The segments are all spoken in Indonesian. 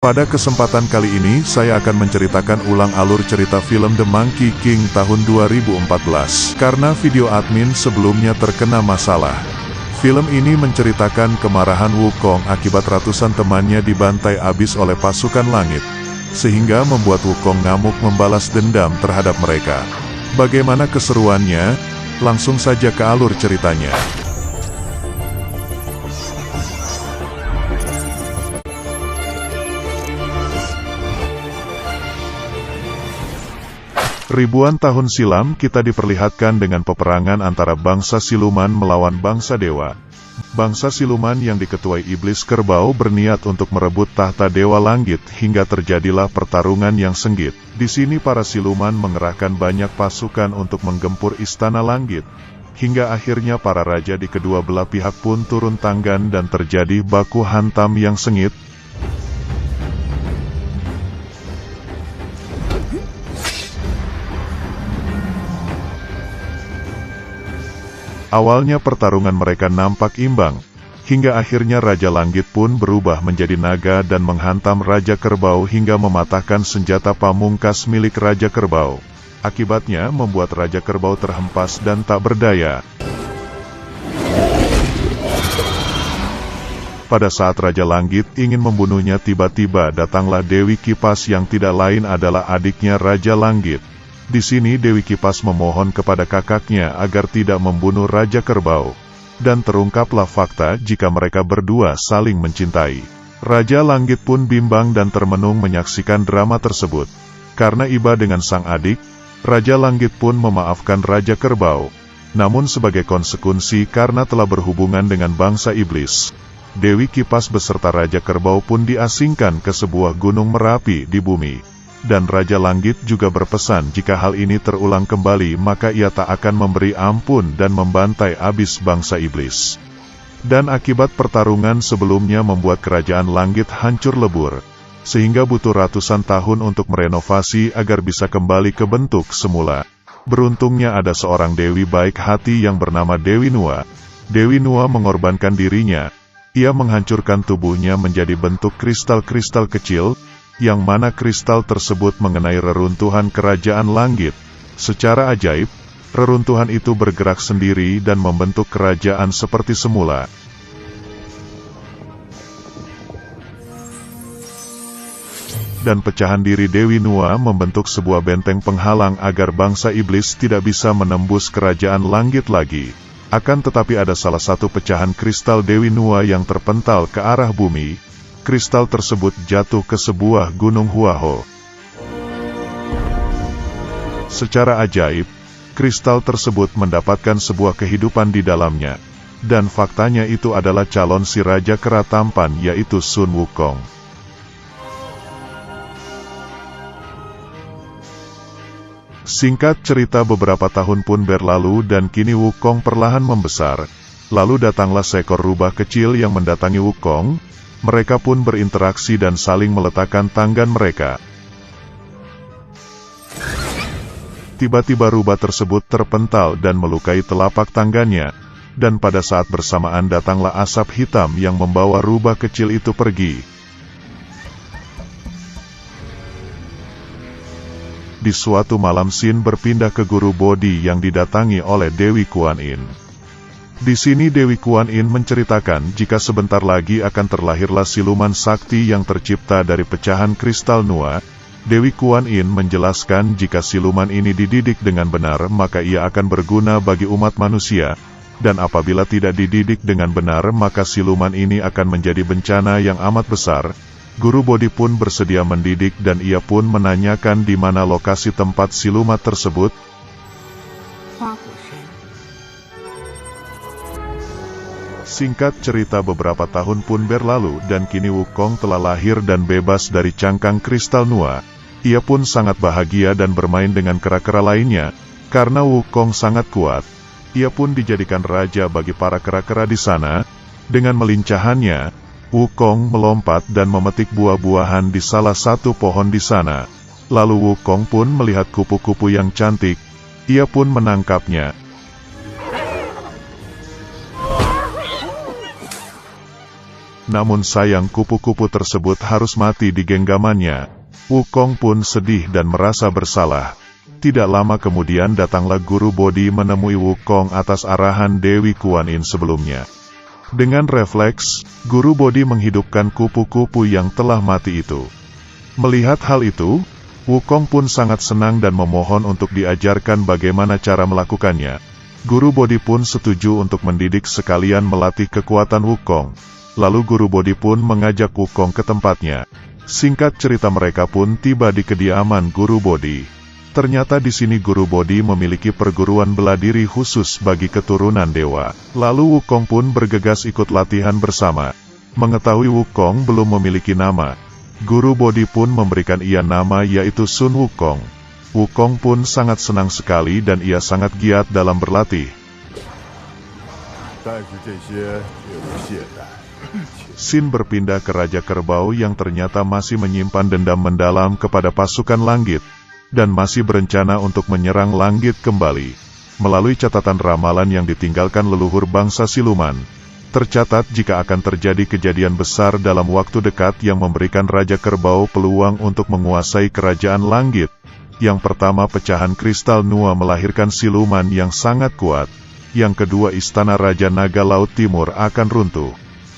Pada kesempatan kali ini saya akan menceritakan ulang alur cerita film The Monkey King tahun 2014. Karena video admin sebelumnya terkena masalah. Film ini menceritakan kemarahan Wukong akibat ratusan temannya dibantai abis oleh pasukan langit. Sehingga membuat Wukong ngamuk membalas dendam terhadap mereka. Bagaimana keseruannya? Langsung saja ke alur ceritanya. Ribuan tahun silam kita diperlihatkan dengan peperangan antara bangsa siluman melawan bangsa dewa. Bangsa siluman yang diketuai iblis kerbau berniat untuk merebut tahta dewa langit hingga terjadilah pertarungan yang sengit. Di sini para siluman mengerahkan banyak pasukan untuk menggempur istana langit. Hingga akhirnya para raja di kedua belah pihak pun turun tanggan dan terjadi baku hantam yang sengit. Awalnya pertarungan mereka nampak imbang, hingga akhirnya Raja Langit pun berubah menjadi naga dan menghantam Raja Kerbau hingga mematahkan senjata pamungkas milik Raja Kerbau. Akibatnya membuat Raja Kerbau terhempas dan tak berdaya. Pada saat Raja Langit ingin membunuhnya, tiba-tiba datanglah Dewi Kipas yang tidak lain adalah adiknya Raja Langit. Di sini Dewi Kipas memohon kepada kakaknya agar tidak membunuh Raja Kerbau. Dan terungkaplah fakta jika mereka berdua saling mencintai. Raja Langit pun bimbang dan termenung menyaksikan drama tersebut. Karena iba dengan sang adik, Raja Langit pun memaafkan Raja Kerbau. Namun sebagai konsekuensi karena telah berhubungan dengan bangsa iblis, Dewi Kipas beserta Raja Kerbau pun diasingkan ke sebuah gunung Merapi di bumi. Dan Raja Langit juga berpesan jika hal ini terulang kembali maka ia tak akan memberi ampun dan membantai abis bangsa iblis. Dan akibat pertarungan sebelumnya membuat kerajaan langit hancur lebur, sehingga butuh ratusan tahun untuk merenovasi agar bisa kembali ke bentuk semula. Beruntungnya ada seorang dewi baik hati yang bernama Dewi Nua. Dewi Nua mengorbankan dirinya. Ia menghancurkan tubuhnya menjadi bentuk kristal-kristal kecil, yang mana kristal tersebut mengenai reruntuhan kerajaan langit. Secara ajaib, reruntuhan itu bergerak sendiri dan membentuk kerajaan seperti semula. Dan pecahan diri Dewi Nua membentuk sebuah benteng penghalang agar bangsa iblis tidak bisa menembus kerajaan langit lagi. Akan tetapi ada salah satu pecahan kristal Dewi Nua yang terpental ke arah bumi. Kristal tersebut jatuh ke sebuah gunung Huaho. Secara ajaib, kristal tersebut mendapatkan sebuah kehidupan di dalamnya. Dan faktanya itu adalah calon si Raja Kera Tampan yaitu Sun Wukong. Singkat cerita beberapa tahun pun berlalu dan kini Wukong perlahan membesar. Lalu datanglah seekor rubah kecil yang mendatangi Wukong. Mereka pun berinteraksi dan saling meletakkan tangan mereka. Tiba-tiba rubah tersebut terpental dan melukai telapak tangannya. Dan pada saat bersamaan datanglah asap hitam yang membawa rubah kecil itu pergi. Di suatu malam Sin berpindah ke Guru Bodhi yang didatangi oleh Dewi Kuan Yin. Di sini Dewi Kuan Yin menceritakan jika sebentar lagi akan terlahirlah siluman sakti yang tercipta dari pecahan kristal Nua. Dewi Kuan Yin menjelaskan jika siluman ini dididik dengan benar maka ia akan berguna bagi umat manusia. Dan apabila tidak dididik dengan benar maka siluman ini akan menjadi bencana yang amat besar. Guru Bodhi pun bersedia mendidik dan ia pun menanyakan di mana lokasi tempat siluman tersebut. Singkat cerita beberapa tahun pun berlalu dan kini Wukong telah lahir dan bebas dari cangkang kristal Nua. Ia pun sangat bahagia dan bermain dengan kera-kera lainnya. Karena Wukong sangat kuat, ia pun dijadikan raja bagi para kera-kera di sana. Dengan melincahannya, Wukong melompat dan memetik buah-buahan di salah satu pohon di sana. Lalu Wukong pun melihat kupu-kupu yang cantik. Ia pun menangkapnya. namun sayang kupu-kupu tersebut harus mati di genggamannya. Wukong pun sedih dan merasa bersalah. Tidak lama kemudian datanglah Guru Bodhi menemui Wukong atas arahan Dewi Kuan Yin sebelumnya. Dengan refleks, Guru Bodhi menghidupkan kupu-kupu yang telah mati itu. Melihat hal itu, Wukong pun sangat senang dan memohon untuk diajarkan bagaimana cara melakukannya. Guru Bodhi pun setuju untuk mendidik sekalian melatih kekuatan Wukong. Lalu Guru Bodhi pun mengajak Wukong ke tempatnya. Singkat cerita mereka pun tiba di kediaman Guru Bodhi. Ternyata di sini Guru Bodhi memiliki perguruan bela diri khusus bagi keturunan dewa. Lalu Wukong pun bergegas ikut latihan bersama. Mengetahui Wukong belum memiliki nama, Guru Bodhi pun memberikan ia nama yaitu Sun Wukong. Wukong pun sangat senang sekali dan ia sangat giat dalam berlatih. Sin berpindah ke Raja Kerbau yang ternyata masih menyimpan dendam mendalam kepada pasukan langit, dan masih berencana untuk menyerang langit kembali. Melalui catatan ramalan yang ditinggalkan leluhur bangsa siluman, tercatat jika akan terjadi kejadian besar dalam waktu dekat yang memberikan Raja Kerbau peluang untuk menguasai kerajaan langit. Yang pertama, pecahan kristal Nua melahirkan siluman yang sangat kuat. Yang kedua, istana Raja Naga Laut Timur akan runtuh.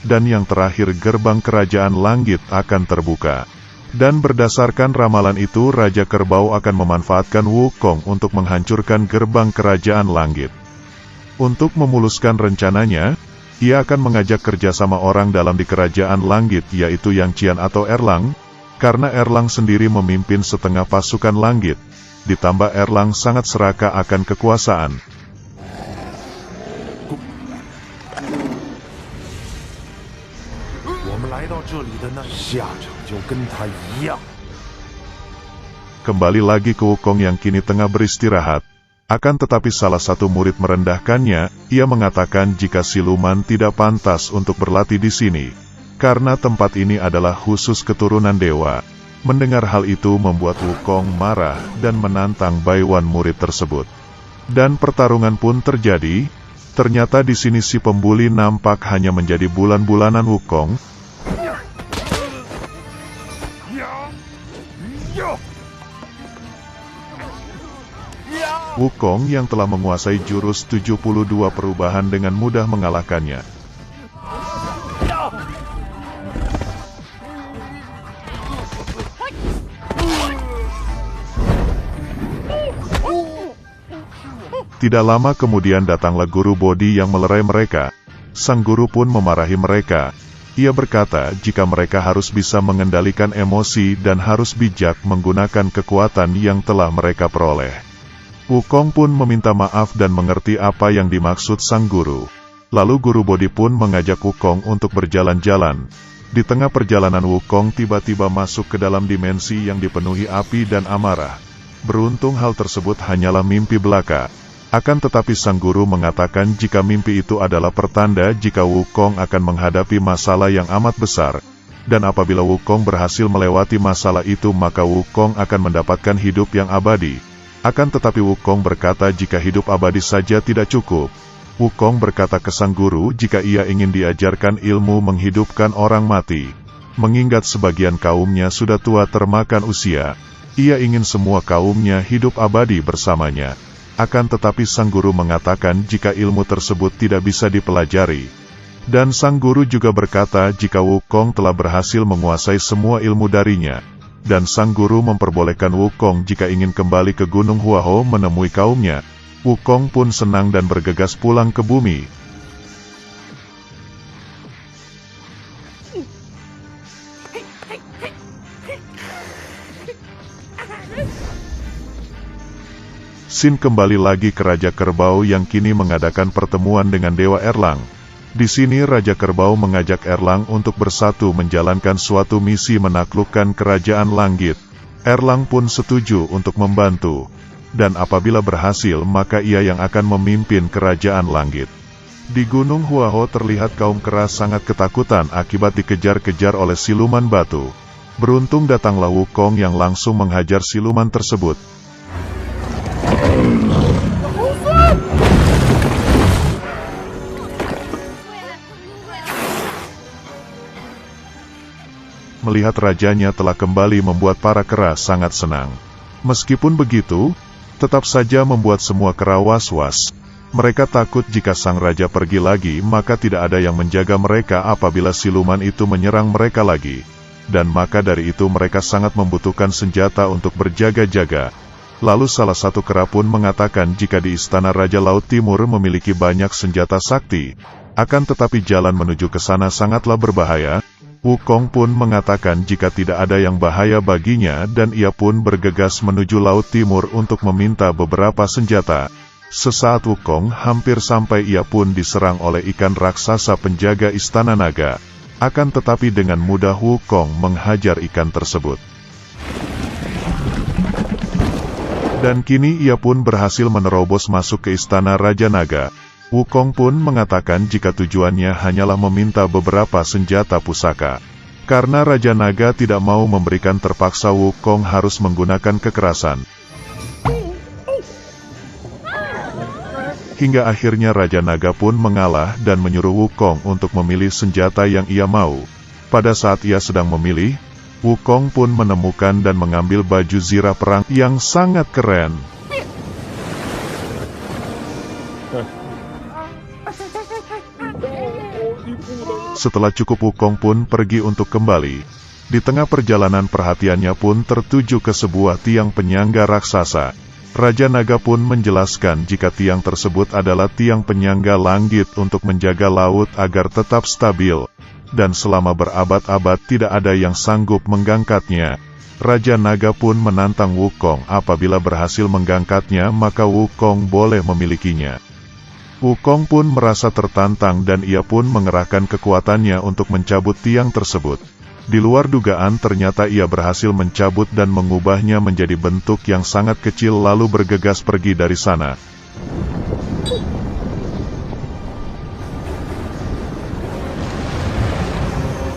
Dan yang terakhir, gerbang kerajaan langit akan terbuka. Dan berdasarkan ramalan itu, Raja Kerbau akan memanfaatkan Wukong untuk menghancurkan gerbang kerajaan langit. Untuk memuluskan rencananya, ia akan mengajak kerjasama orang dalam di kerajaan langit yaitu Yang Qian atau Erlang, karena Erlang sendiri memimpin setengah pasukan langit, ditambah Erlang sangat serakah akan kekuasaan. Kembali lagi ke Wukong yang kini tengah beristirahat. Akan tetapi salah satu murid merendahkannya, ia mengatakan jika siluman tidak pantas untuk berlatih di sini, karena tempat ini adalah khusus keturunan dewa. Mendengar hal itu membuat Wukong marah dan menantang Baiwan murid tersebut. Dan pertarungan pun terjadi. Ternyata di sini si pembuli nampak hanya menjadi bulan-bulanan Wukong. Wukong yang telah menguasai jurus 72 perubahan dengan mudah mengalahkannya. Tidak lama kemudian datanglah Guru Bodhi yang melerai mereka. Sang guru pun memarahi mereka. Ia berkata jika mereka harus bisa mengendalikan emosi dan harus bijak menggunakan kekuatan yang telah mereka peroleh. Wukong pun meminta maaf dan mengerti apa yang dimaksud sang guru. Lalu Guru Bodhi pun mengajak Wukong untuk berjalan-jalan. Di tengah perjalanan Wukong tiba-tiba masuk ke dalam dimensi yang dipenuhi api dan amarah. Beruntung hal tersebut hanyalah mimpi belaka. Akan tetapi sang guru mengatakan jika mimpi itu adalah pertanda jika Wukong akan menghadapi masalah yang amat besar. Dan apabila Wukong berhasil melewati masalah itu maka Wukong akan mendapatkan hidup yang abadi. Akan tetapi Wukong berkata jika hidup abadi saja tidak cukup. Wukong berkata ke sang guru jika ia ingin diajarkan ilmu menghidupkan orang mati. Mengingat sebagian kaumnya sudah tua termakan usia, ia ingin semua kaumnya hidup abadi bersamanya. Akan tetapi sang guru mengatakan jika ilmu tersebut tidak bisa dipelajari. Dan sang guru juga berkata jika Wukong telah berhasil menguasai semua ilmu darinya. Dan sang guru memperbolehkan Wukong jika ingin kembali ke Gunung Huaho menemui kaumnya. Wukong pun senang dan bergegas pulang ke bumi. Sin kembali lagi ke Raja Kerbau yang kini mengadakan pertemuan dengan Dewa Erlang. Di sini Raja Kerbau mengajak Erlang untuk bersatu menjalankan suatu misi menaklukkan kerajaan langit. Erlang pun setuju untuk membantu. Dan apabila berhasil maka ia yang akan memimpin kerajaan langit. Di Gunung Huaho terlihat kaum kera sangat ketakutan akibat dikejar-kejar oleh siluman batu. Beruntung datanglah Wukong yang langsung menghajar siluman tersebut. melihat rajanya telah kembali membuat para kera sangat senang. Meskipun begitu, tetap saja membuat semua kera was-was. Mereka takut jika sang raja pergi lagi maka tidak ada yang menjaga mereka apabila siluman itu menyerang mereka lagi. Dan maka dari itu mereka sangat membutuhkan senjata untuk berjaga-jaga. Lalu salah satu kera pun mengatakan jika di istana Raja Laut Timur memiliki banyak senjata sakti, akan tetapi jalan menuju ke sana sangatlah berbahaya. Wukong pun mengatakan jika tidak ada yang bahaya baginya dan ia pun bergegas menuju Laut Timur untuk meminta beberapa senjata. Sesaat Wukong hampir sampai ia pun diserang oleh ikan raksasa penjaga istana naga. Akan tetapi dengan mudah Wukong menghajar ikan tersebut. Dan kini ia pun berhasil menerobos masuk ke istana Raja Naga. Wukong pun mengatakan jika tujuannya hanyalah meminta beberapa senjata pusaka. Karena Raja Naga tidak mau memberikan terpaksa Wukong harus menggunakan kekerasan. Hingga akhirnya Raja Naga pun mengalah dan menyuruh Wukong untuk memilih senjata yang ia mau. Pada saat ia sedang memilih, Wukong pun menemukan dan mengambil baju zirah perang yang sangat keren. Setelah cukup Wukong pun pergi untuk kembali. Di tengah perjalanan perhatiannya pun tertuju ke sebuah tiang penyangga raksasa. Raja Naga pun menjelaskan jika tiang tersebut adalah tiang penyangga langit untuk menjaga laut agar tetap stabil. Dan selama berabad-abad tidak ada yang sanggup menggangkatnya. Raja Naga pun menantang Wukong apabila berhasil menggangkatnya maka Wukong boleh memilikinya. Wukong pun merasa tertantang dan ia pun mengerahkan kekuatannya untuk mencabut tiang tersebut. Di luar dugaan ternyata ia berhasil mencabut dan mengubahnya menjadi bentuk yang sangat kecil lalu bergegas pergi dari sana.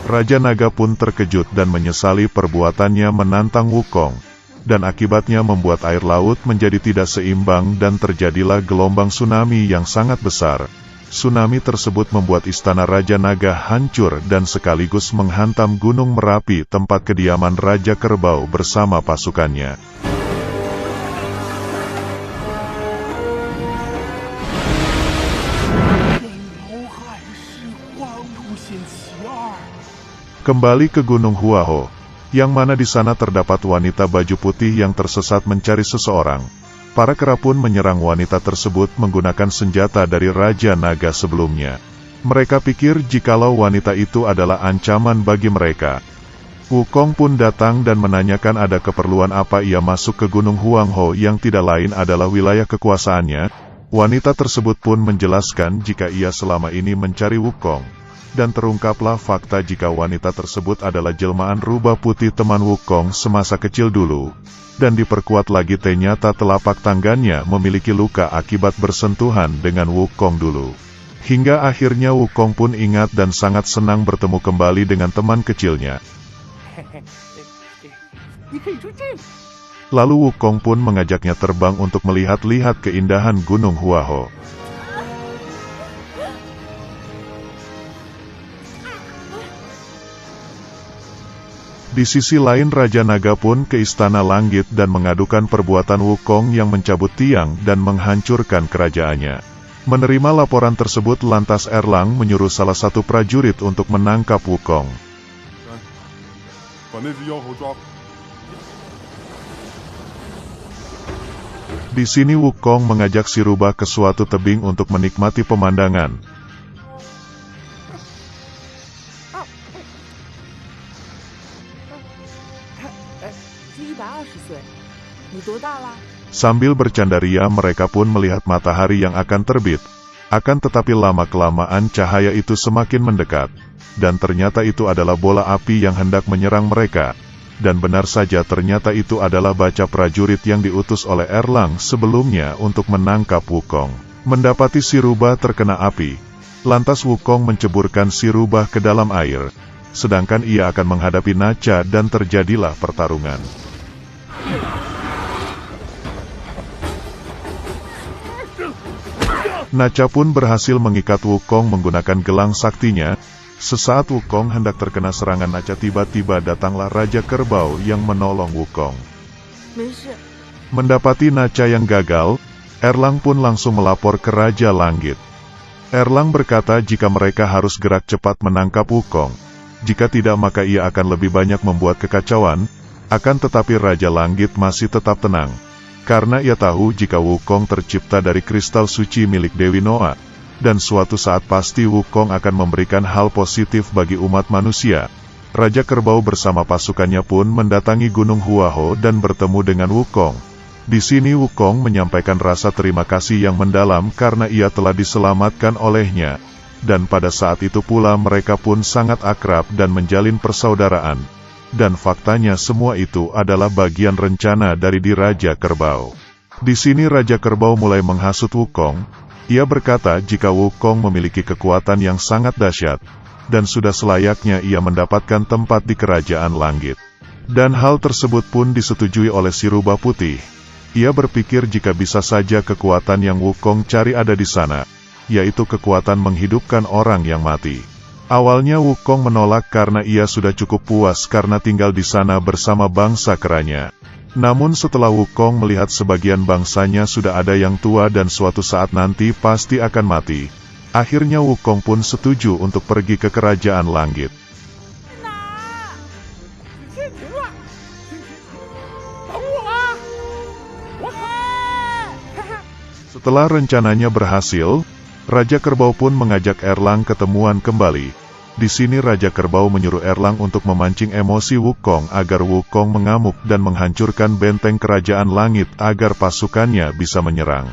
Raja Naga pun terkejut dan menyesali perbuatannya menantang Wukong. Dan akibatnya membuat air laut menjadi tidak seimbang dan terjadilah gelombang tsunami yang sangat besar. Tsunami tersebut membuat istana Raja Naga hancur dan sekaligus menghantam Gunung Merapi tempat kediaman Raja Kerbau bersama pasukannya. Kembali ke Gunung Huaho, yang mana di sana terdapat wanita baju putih yang tersesat mencari seseorang. Para kera pun menyerang wanita tersebut menggunakan senjata dari Raja Naga sebelumnya. Mereka pikir jikalau wanita itu adalah ancaman bagi mereka. Wukong pun datang dan menanyakan ada keperluan apa ia masuk ke Gunung Huangho yang tidak lain adalah wilayah kekuasaannya. Wanita tersebut pun menjelaskan jika ia selama ini mencari Wukong. Dan terungkaplah fakta jika wanita tersebut adalah jelmaan rubah putih teman Wukong semasa kecil dulu. Dan diperkuat lagi ternyata telapak tangannya memiliki luka akibat bersentuhan dengan Wukong dulu. Hingga akhirnya Wukong pun ingat dan sangat senang bertemu kembali dengan teman kecilnya. Lalu Wukong pun mengajaknya terbang untuk melihat-lihat keindahan Gunung Huaho. Di sisi lain Raja Naga pun ke Istana Langit dan mengadukan perbuatan Wukong yang mencabut tiang dan menghancurkan kerajaannya. Menerima laporan tersebut lantas Erlang menyuruh salah satu prajurit untuk menangkap Wukong. Di sini Wukong mengajak si rubah ke suatu tebing untuk menikmati pemandangan. Sambil bercandaria mereka pun melihat matahari yang akan terbit. Akan tetapi lama-kelamaan cahaya itu semakin mendekat. Dan ternyata itu adalah bola api yang hendak menyerang mereka. Dan benar saja ternyata itu adalah baca prajurit yang diutus oleh Erlang sebelumnya untuk menangkap Wukong. Mendapati si rubah terkena api. Lantas Wukong menceburkan si rubah ke dalam air. Sedangkan ia akan menghadapi Nacha dan terjadilah pertarungan. Nacha pun berhasil mengikat Wukong menggunakan gelang saktinya. Sesaat Wukong hendak terkena serangan naga, tiba-tiba datanglah Raja Kerbau yang menolong Wukong. Mendapati naga yang gagal, Erlang pun langsung melapor ke Raja Langit. Erlang berkata jika mereka harus gerak cepat menangkap Wukong. Jika tidak maka ia akan lebih banyak membuat kekacauan, akan tetapi Raja Langit masih tetap tenang. Karena ia tahu jika Wukong tercipta dari kristal suci milik Dewi Noa, dan suatu saat pasti Wukong akan memberikan hal positif bagi umat manusia. Raja Kerbau bersama pasukannya pun mendatangi Gunung Huaho dan bertemu dengan Wukong. Di sini Wukong menyampaikan rasa terima kasih yang mendalam karena ia telah diselamatkan olehnya. Dan pada saat itu pula mereka pun sangat akrab dan menjalin persaudaraan. Dan faktanya semua itu adalah bagian rencana dari Raja Kerbau. Di sini Raja Kerbau mulai menghasut Wukong. Ia berkata jika Wukong memiliki kekuatan yang sangat dahsyat, dan sudah selayaknya ia mendapatkan tempat di Kerajaan Langit. Dan hal tersebut pun disetujui oleh si Rubah Putih. Ia berpikir jika bisa saja kekuatan yang Wukong cari ada di sana, yaitu kekuatan menghidupkan orang yang mati. Awalnya Wukong menolak karena ia sudah cukup puas karena tinggal di sana bersama bangsa keranya. Namun setelah Wukong melihat sebagian bangsanya sudah ada yang tua dan suatu saat nanti pasti akan mati, akhirnya Wukong pun setuju untuk pergi ke Kerajaan Langit. Setelah rencananya berhasil, Raja Kerbau pun mengajak Erlang ketemuan kembali. Di sini Raja Kerbau menyuruh Erlang untuk memancing emosi Wukong agar Wukong mengamuk dan menghancurkan benteng Kerajaan Langit agar pasukannya bisa menyerang.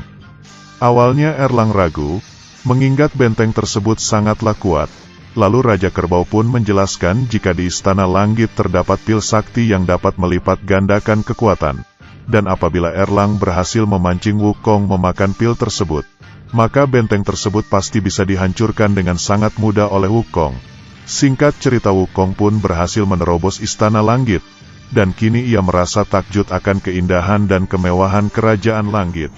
Awalnya Erlang ragu, mengingat benteng tersebut sangatlah kuat. Lalu Raja Kerbau pun menjelaskan jika di Istana Langit terdapat pil sakti yang dapat melipat gandakan kekuatan. Dan apabila Erlang berhasil memancing Wukong memakan pil tersebut, maka benteng tersebut pasti bisa dihancurkan dengan sangat mudah oleh Wukong. Singkat cerita Wukong pun berhasil menerobos Istana Langit, dan kini ia merasa takjub akan keindahan dan kemewahan Kerajaan Langit.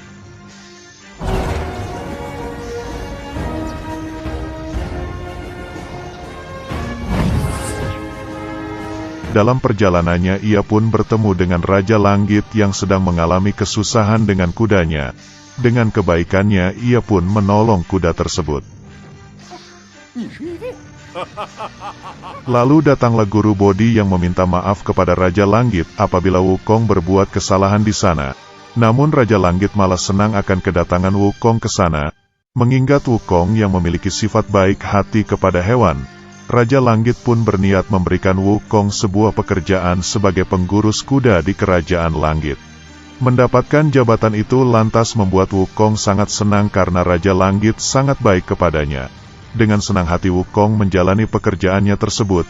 Dalam perjalanannya ia pun bertemu dengan Raja Langit yang sedang mengalami kesusahan dengan kudanya. Dengan kebaikannya ia pun menolong kuda tersebut. Lalu datanglah Guru Bodhi yang meminta maaf kepada Raja Langit apabila Wukong berbuat kesalahan di sana. Namun Raja Langit malah senang akan kedatangan Wukong ke sana. Mengingat Wukong yang memiliki sifat baik hati kepada hewan, Raja Langit pun berniat memberikan Wukong sebuah pekerjaan sebagai pengurus kuda di Kerajaan Langit. Mendapatkan jabatan itu lantas membuat Wukong sangat senang karena Raja Langit sangat baik kepadanya. Dengan senang hati Wukong menjalani pekerjaannya tersebut.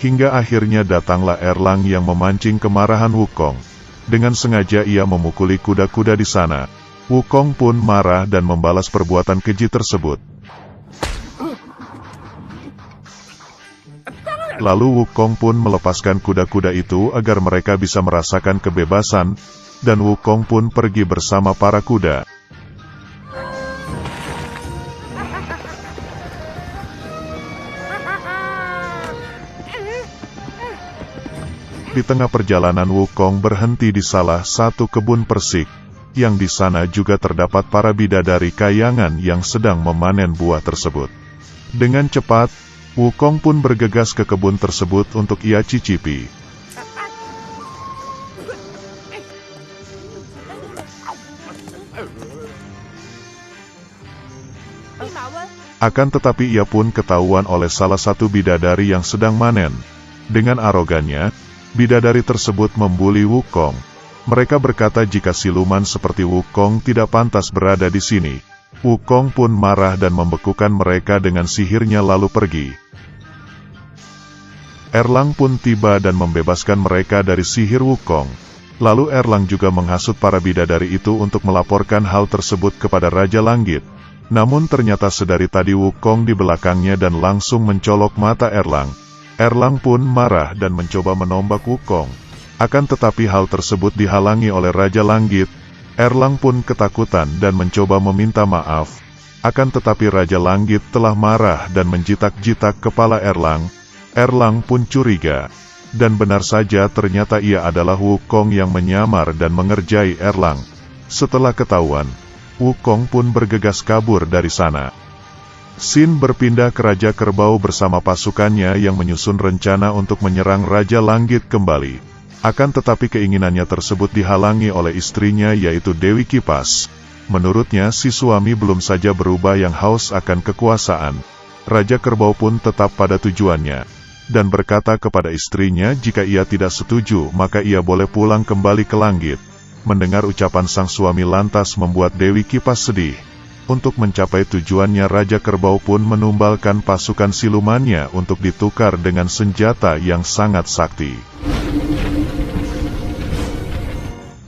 Hingga akhirnya datanglah Erlang yang memancing kemarahan Wukong. Dengan sengaja ia memukuli kuda-kuda di sana. Wukong pun marah dan membalas perbuatan keji tersebut. Lalu Wukong pun melepaskan kuda-kuda itu agar mereka bisa merasakan kebebasan, dan Wukong pun pergi bersama para kuda. Di tengah perjalanan Wukong berhenti di salah satu kebun persik, yang di sana juga terdapat para bidadari kayangan yang sedang memanen buah tersebut. Dengan cepat, Wukong pun bergegas ke kebun tersebut untuk ia cicipi. Akan tetapi ia pun ketahuan oleh salah satu bidadari yang sedang manen. Dengan arogannya, bidadari tersebut membuli Wukong. Mereka berkata jika siluman seperti Wukong tidak pantas berada di sini. Wukong pun marah dan membekukan mereka dengan sihirnya lalu pergi. Erlang pun tiba dan membebaskan mereka dari sihir Wukong. Lalu Erlang juga menghasut para bidadari itu untuk melaporkan hal tersebut kepada Raja Langit. Namun ternyata sedari tadi Wukong di belakangnya dan langsung mencolok mata Erlang. Erlang pun marah dan mencoba menombak Wukong. Akan tetapi hal tersebut dihalangi oleh Raja Langit. Erlang pun ketakutan dan mencoba meminta maaf. Akan tetapi Raja Langit telah marah dan menjitak-jitak kepala Erlang. Erlang pun curiga. Dan benar saja ternyata ia adalah Wukong yang menyamar dan mengerjai Erlang. Setelah ketahuan, Wukong pun bergegas kabur dari sana. Xin berpindah ke Raja Kerbau bersama pasukannya yang menyusun rencana untuk menyerang Raja Langit kembali. Akan tetapi keinginannya tersebut dihalangi oleh istrinya yaitu Dewi Kipas. Menurutnya si suami belum saja berubah yang haus akan kekuasaan. Raja Kerbau pun tetap pada tujuannya. Dan berkata kepada istrinya jika ia tidak setuju maka ia boleh pulang kembali ke langit. Mendengar ucapan sang suami lantas membuat Dewi Kipas sedih. Untuk mencapai tujuannya Raja Kerbau pun menumbalkan pasukan silumannya untuk ditukar dengan senjata yang sangat sakti.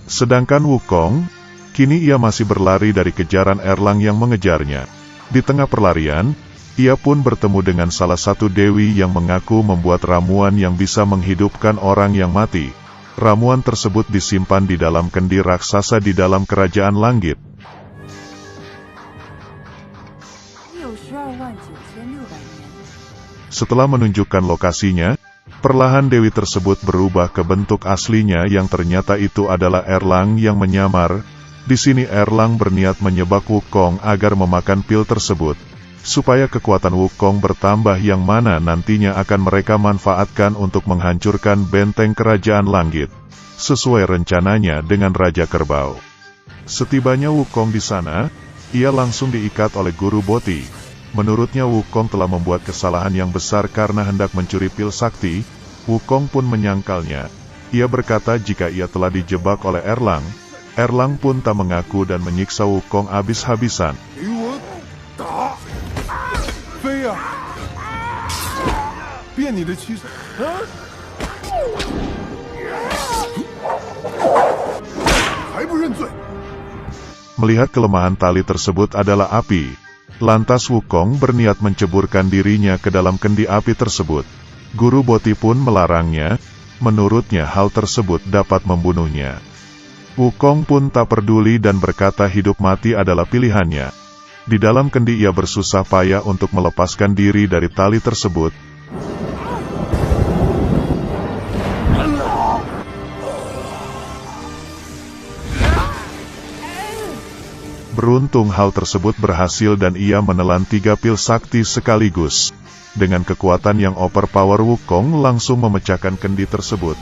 Sedangkan Wukong, kini ia masih berlari dari kejaran Erlang yang mengejarnya. Di tengah perlarian, ia pun bertemu dengan salah satu dewi yang mengaku membuat ramuan yang bisa menghidupkan orang yang mati. Ramuan tersebut disimpan di dalam kendi raksasa di dalam kerajaan langit. Setelah menunjukkan lokasinya, perlahan dewi tersebut berubah ke bentuk aslinya yang ternyata itu adalah Erlang yang menyamar. Di sini Erlang berniat menyebak Wukong agar memakan pil tersebut, supaya kekuatan Wukong bertambah yang mana nantinya akan mereka manfaatkan untuk menghancurkan benteng kerajaan langit, sesuai rencananya dengan Raja Kerbau. Setibanya Wukong di sana, ia langsung diikat oleh Guru Boti. Menurutnya Wukong telah membuat kesalahan yang besar karena hendak mencuri pil sakti. Wukong pun menyangkalnya. Ia berkata jika ia telah dijebak oleh Erlang. Erlang pun tak mengaku dan menyiksa Wukong habis-habisan. Melihat kelemahan tali tersebut adalah api, lantas Wukong berniat menceburkan dirinya ke dalam kendi api tersebut. Guru Boti pun melarangnya. Menurutnya hal tersebut dapat membunuhnya. Wukong pun tak peduli dan berkata hidup mati adalah pilihannya. Di dalam kendi ia bersusah payah untuk melepaskan diri dari tali tersebut. Beruntung hal tersebut berhasil dan ia menelan 3 pil sakti sekaligus. Dengan kekuatan yang overpower Wukong langsung memecahkan kendi tersebut.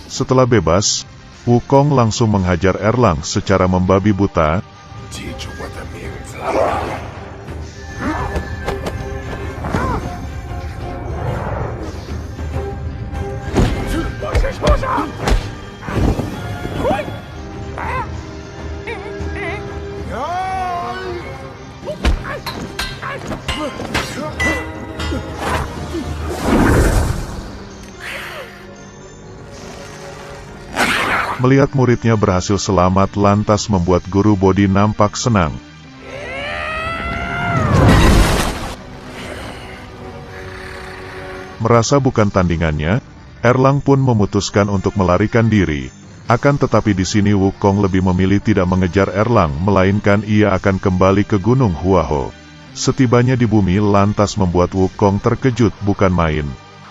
Setelah bebas, Wukong langsung menghajar Erlang secara membabi buta. Melihat muridnya berhasil selamat lantas membuat Guru Bodi nampak senang. Merasa bukan tandingannya, Erlang pun memutuskan untuk melarikan diri. Akan tetapi di sini Wukong lebih memilih tidak mengejar Erlang, melainkan ia akan kembali ke Gunung Huaho. Setibanya di bumi lantas membuat Wukong terkejut bukan main,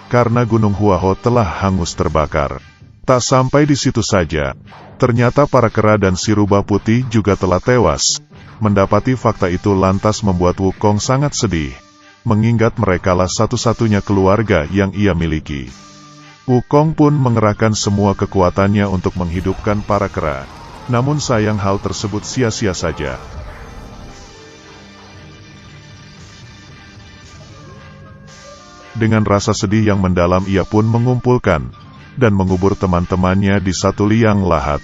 karena Gunung Huaho telah hangus terbakar. Tak sampai di situ saja, ternyata para kera dan si rubah putih juga telah tewas. Mendapati fakta itu lantas membuat Wukong sangat sedih, mengingat merekalah satu-satunya keluarga yang ia miliki. Wukong pun mengerahkan semua kekuatannya untuk menghidupkan para kera. Namun sayang hal tersebut sia-sia saja. Dengan rasa sedih yang mendalam ia pun mengumpulkan dan mengubur teman-temannya di satu liang lahat.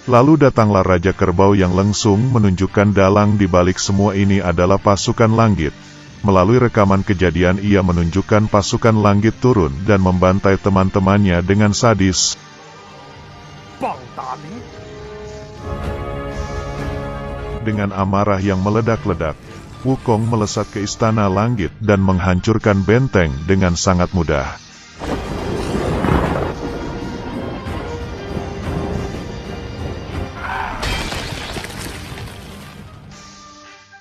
Lalu datanglah Raja Kerbau yang langsung menunjukkan dalang di balik semua ini adalah pasukan langit. Melalui rekaman kejadian ia menunjukkan pasukan langit turun dan membantai teman-temannya dengan sadis. Dengan amarah yang meledak-ledak, Wukong melesat ke Istana Langit dan menghancurkan benteng dengan sangat mudah.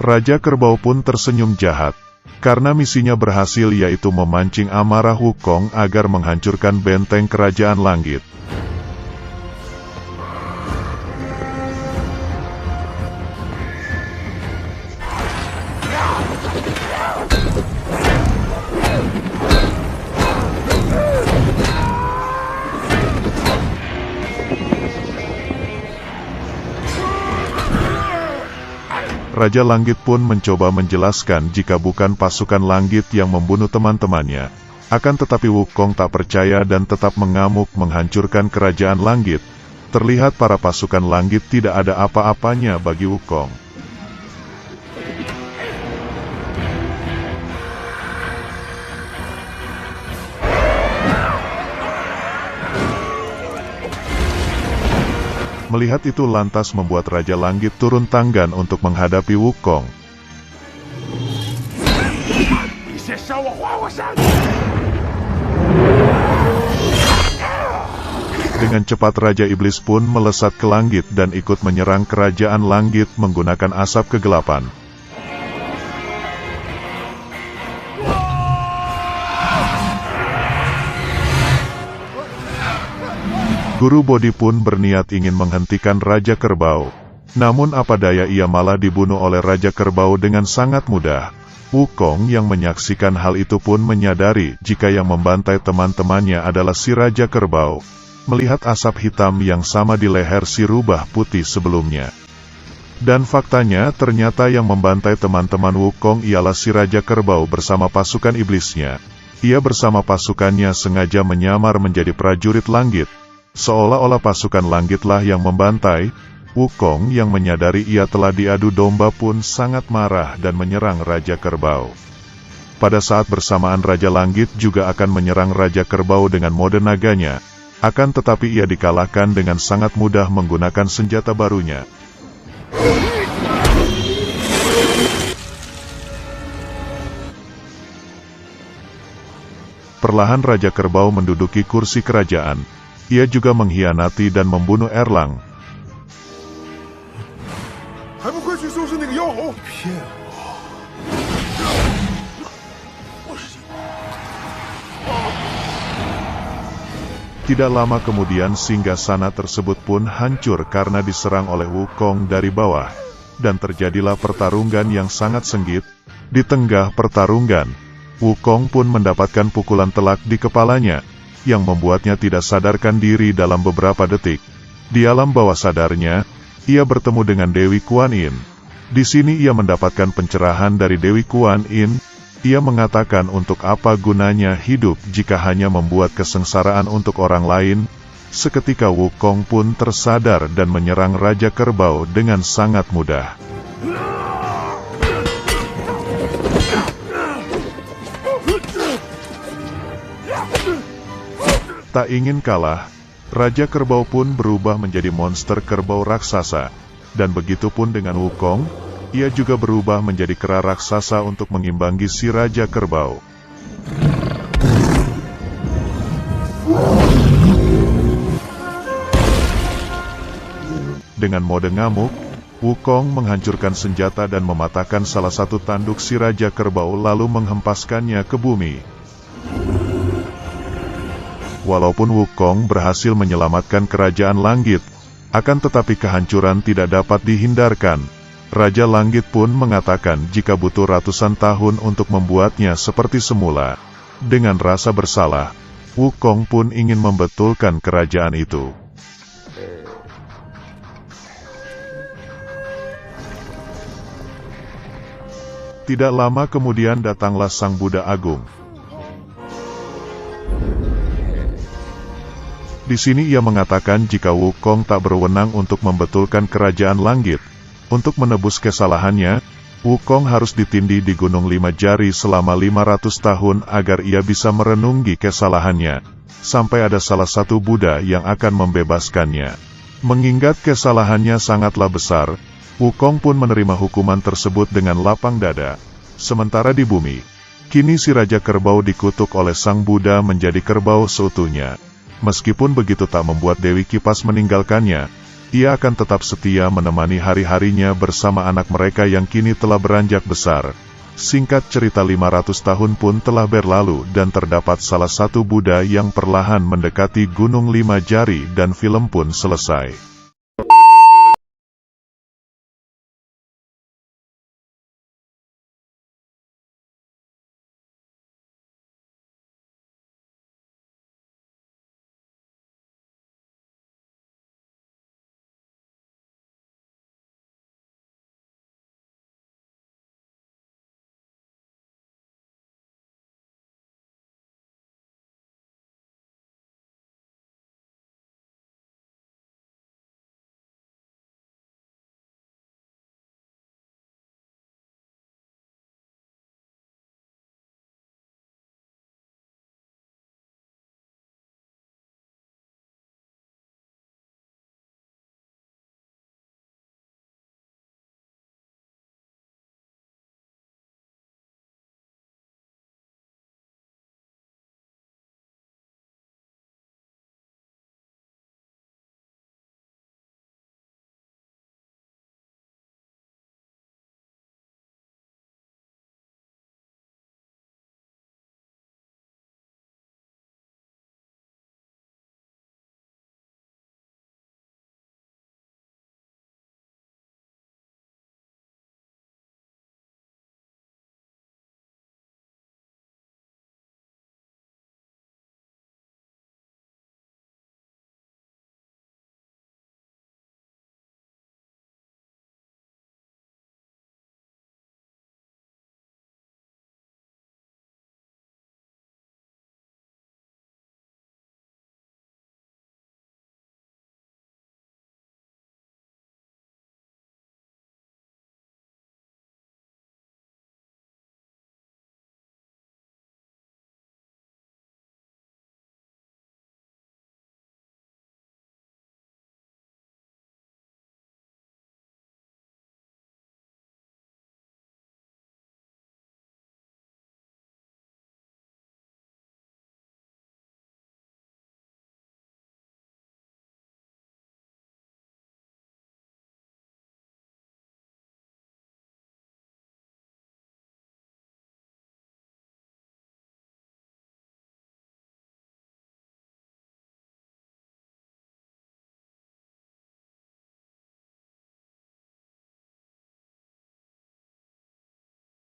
Raja Kerbau pun tersenyum jahat, karena misinya berhasil, yaitu memancing amarah Wukong agar menghancurkan benteng Kerajaan Langit. Raja Langit pun mencoba menjelaskan jika bukan pasukan langit yang membunuh teman-temannya. Akan tetapi Wukong tak percaya dan tetap mengamuk menghancurkan Kerajaan Langit. Terlihat para pasukan langit tidak ada apa-apanya bagi Wukong. Melihat itu lantas membuat Raja Langit turun tangan untuk menghadapi Wukong. Dengan cepat Raja Iblis pun melesat ke langit dan ikut menyerang Kerajaan Langit menggunakan asap kegelapan. Guru Bodhi pun berniat ingin menghentikan Raja Kerbau. Namun apa daya, ia malah dibunuh oleh Raja Kerbau dengan sangat mudah. Wukong yang menyaksikan hal itu pun menyadari jika yang membantai teman-temannya adalah si Raja Kerbau. Melihat asap hitam yang sama di leher si rubah putih sebelumnya. Dan faktanya ternyata yang membantai teman-teman Wukong ialah si Raja Kerbau bersama pasukan iblisnya. Ia bersama pasukannya sengaja menyamar menjadi prajurit langit. Seolah-olah pasukan langitlah yang membantai. Wukong yang menyadari ia telah diadu domba pun sangat marah dan menyerang Raja Kerbau. Pada saat bersamaan Raja Langit juga akan menyerang Raja Kerbau dengan mode naganya. Akan tetapi ia dikalahkan dengan sangat mudah menggunakan senjata barunya. Perlahan Raja Kerbau menduduki kursi kerajaan. Ia juga mengkhianati dan membunuh Erlang. Tidak lama kemudian singgasana tersebut pun hancur karena diserang oleh Wukong dari bawah. Dan terjadilah pertarungan yang sangat sengit. Di tengah pertarungan, Wukong pun mendapatkan pukulan telak di kepalanya, yang membuatnya tidak sadarkan diri dalam beberapa detik. Di alam bawah sadarnya, ia bertemu dengan Dewi Kuan Yin. Di sini ia mendapatkan pencerahan dari Dewi Kuan Yin. Ia mengatakan untuk apa gunanya hidup jika hanya membuat kesengsaraan untuk orang lain. Seketika Wukong pun tersadar dan menyerang Raja Kerbau dengan sangat mudah. Tak ingin kalah, Raja Kerbau pun berubah menjadi monster kerbau raksasa. Dan begitu pun dengan Wukong, ia juga berubah menjadi kera raksasa untuk mengimbangi si Raja Kerbau. Dengan mode ngamuk, Wukong menghancurkan senjata dan mematahkan salah satu tanduk si Raja Kerbau lalu menghempaskannya ke bumi. Walaupun Wukong berhasil menyelamatkan Kerajaan Langit, akan tetapi kehancuran tidak dapat dihindarkan. Raja Langit pun mengatakan jika butuh ratusan tahun untuk membuatnya seperti semula. Dengan rasa bersalah, Wukong pun ingin membetulkan kerajaan itu. Tidak lama kemudian datanglah Sang Buddha Agung. Di sini ia mengatakan jika Wukong tak berwenang untuk membetulkan Kerajaan Langit. Untuk menebus kesalahannya, Wukong harus ditindih di Gunung Lima Jari selama 500 tahun agar ia bisa merenungi kesalahannya. Sampai ada salah satu Buddha yang akan membebaskannya. Mengingat kesalahannya sangatlah besar, Wukong pun menerima hukuman tersebut dengan lapang dada. Sementara di bumi, kini si Raja Kerbau dikutuk oleh Sang Buddha menjadi kerbau seutuhnya. Meskipun begitu tak membuat Dewi Kipas meninggalkannya, ia akan tetap setia menemani hari-harinya bersama anak mereka yang kini telah beranjak besar. Singkat cerita 500 tahun pun telah berlalu dan terdapat salah satu Buddha yang perlahan mendekati Gunung Lima Jari dan film pun selesai.